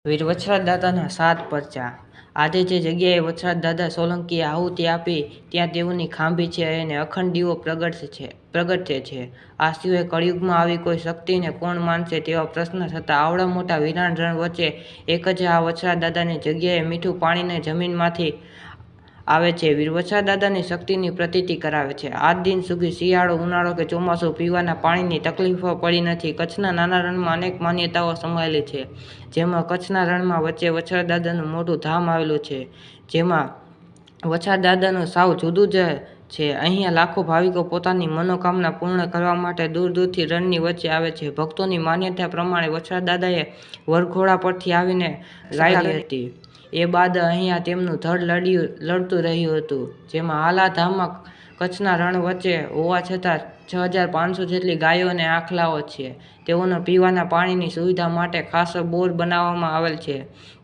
વીર વછરાજ દાદાના 7 પરચા। આજે જે જગ્યાએ વછરાજ દાદા સોલંકીએ આહુતિ આપી ત્યાં તેઓની ખાંભી છે અને અખંડ દીવો પ્રગટે છે। આ સિવાય કળિયુગમાં આવી કોઈ શક્તિને કોણ માનશે તેવા પ્રશ્ન થતા આવડા મોટા વિરાટ રણ વચ્ચે એક જ આ વછરાજ દાદાની જગ્યાએ મીઠું પાણીને જમીનમાંથી આવે છે। વીર વછરાજ દાદાની શક્તિની પ્રતીતિ કરાવે છે। આજ દિન સુધી શિયાળો, ઉનાળો કે ચોમાસું પીવાના પાણીની તકલીફો પડી નથી। કચ્છના નાના રણમાં અનેક માન્યતાઓ સમાયેલી છે, જેમાં કચ્છના રણમાં વચ્ચે વછરાજ દાદાનું મોટું ધામ આવેલું છે, જેમાં વછરાજ દાદાનું સાવ જુદું જ છે। અહીંયા લાખો ભાવિકો પોતાની મનોકામના પૂર્ણ કરવા માટે દૂર દૂરથી રણની વચ્ચે આવે છે। ભક્તોની માન્યતા પ્રમાણે વછરાજ દાદાએ વરઘોડા પરથી આવીને ગાયેલી હતી। એ બાદ અહીંયા તેમનું ધડ લડતું રહ્યું હતું, જેમાં હાલ આ ધામમાં કચ્છના રણ વચ્ચે હોવા છતાં 6500 જેટલી ગાયો અને આખલાઓ છે। તેઓને પીવાના પાણીની સુવિધા માટે ખાસ બોર બનાવવામાં આવેલ છે।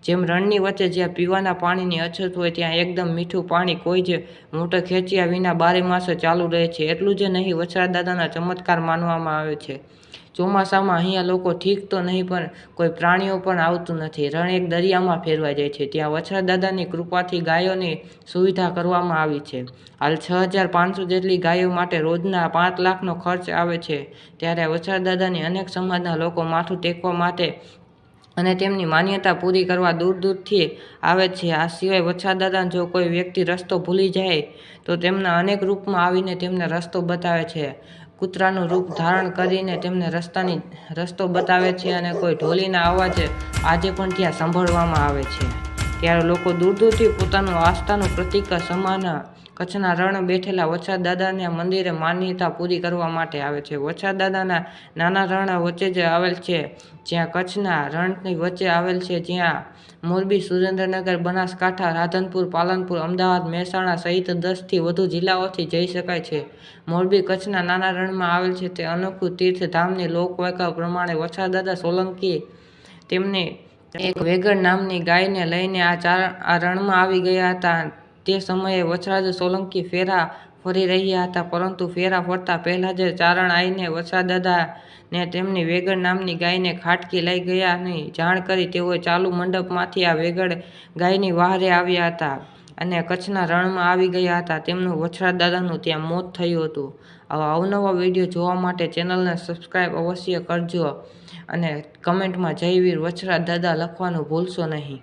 જેમ રણની વચ્ચે જ્યાં પીવાના પાણીની અછત હોય ત્યાં એકદમ મીઠું પાણી કોઈ જ મોટર ખેંચ્યા વિના બારેમાસ ચાલુ રહે છે। એટલું જ નહીં, વછરાજ દાદાના ચમત્કાર માનવામાં આવે છે। ચોમાસામાં અહીંયા લોકો ઠીક તો નહીં પણ કોઈ પ્રાણીઓ પણ આવતું નથી। રણ એક દરિયામાં ફેરવાઈ જાય છે। ત્યાં વછરાજ દાદાની કૃપાથી ગાયોની સુવિધા કરવામાં આવી છે। હાલ 6500 જેટલી ગાયો માટે રોજના 5 લાખનો ખર્ચ આવે છે। ત્યારે વછરાજ દાદાની અનેક સમાજના લોકો માથું ટેકવા માટે અને તેમની માન્યતા પૂરી કરવા દૂર દૂરથી આવે છે। આ સિવાય વછરાજ દાદા જો કોઈ વ્યક્તિ રસ્તો ભૂલી જાય તો તેમના અનેક રૂપમાં આવીને તેમને રસ્તો બતાવે છે। કૂતરાનું રૂપ ધારણ કરીને તેમને રસ્તો બતાવે છે અને કોઈ ઢોલીના અવાજ આજે પણ ત્યાં સાંભળવામાં આવે છે। ત્યારે લોકો દૂર દૂરથી પોતાનું આસ્થાનું પ્રતીક સમાન કચ્છના રણ બેઠેલા વછરાજ દાદાના મંદિરે માન્યતા પૂરી કરવા માટે આવે છે। વછરાજ દાદાના નાના રણ વચ્ચે જ આવેલ છે, જ્યાં કચ્છના રણની વચ્ચે આવેલ છે, જ્યાં મોરબી, સુરેન્દ્રનગર, બનાસકાંઠા, રાધનપુર, પાલનપુર, અમદાવાદ, મહેસાણા સહિત 10થી વધુ જિલ્લાઓથી જઈ શકાય છે। મોરબી કચ્છના નાના રણમાં આવેલ છે તે અનોખું તીર્થધામની લોકવાયકા પ્રમાણે વછરાજ દાદા સોલંકી તેમની એક વેગડ નામની ગાયને લઈને આ રણમાં આવી ગયા હતા। તે સમયે વછરાજ સોલંકી ફેરા ફરી રહ્યા હતા, પરંતુ ફેરા ફરતા પહેલા જ ચારણ આવીને વછરાજ દાદાને તેમની વેગડ નામની ગાયને ખાટકી લઈ ગયાની જાણ કરી તેઓ ચાલુ મંડપમાંથી આ વેગડ ગાયની વહારે આવ્યા હતા અને કચ્છના રણમાં આવી ગયા હતા। તેમનું વછરાજ દાદાનું ત્યાં મોત થયું હતું। આવા અવનવા વિડીયો જોવા માટે ચેનલને સબસ્ક્રાઈબ અવશ્ય કરજો અને કમેન્ટમાં જય વીર વછરાજ દાદા લખવાનું ભૂલશો નહીં।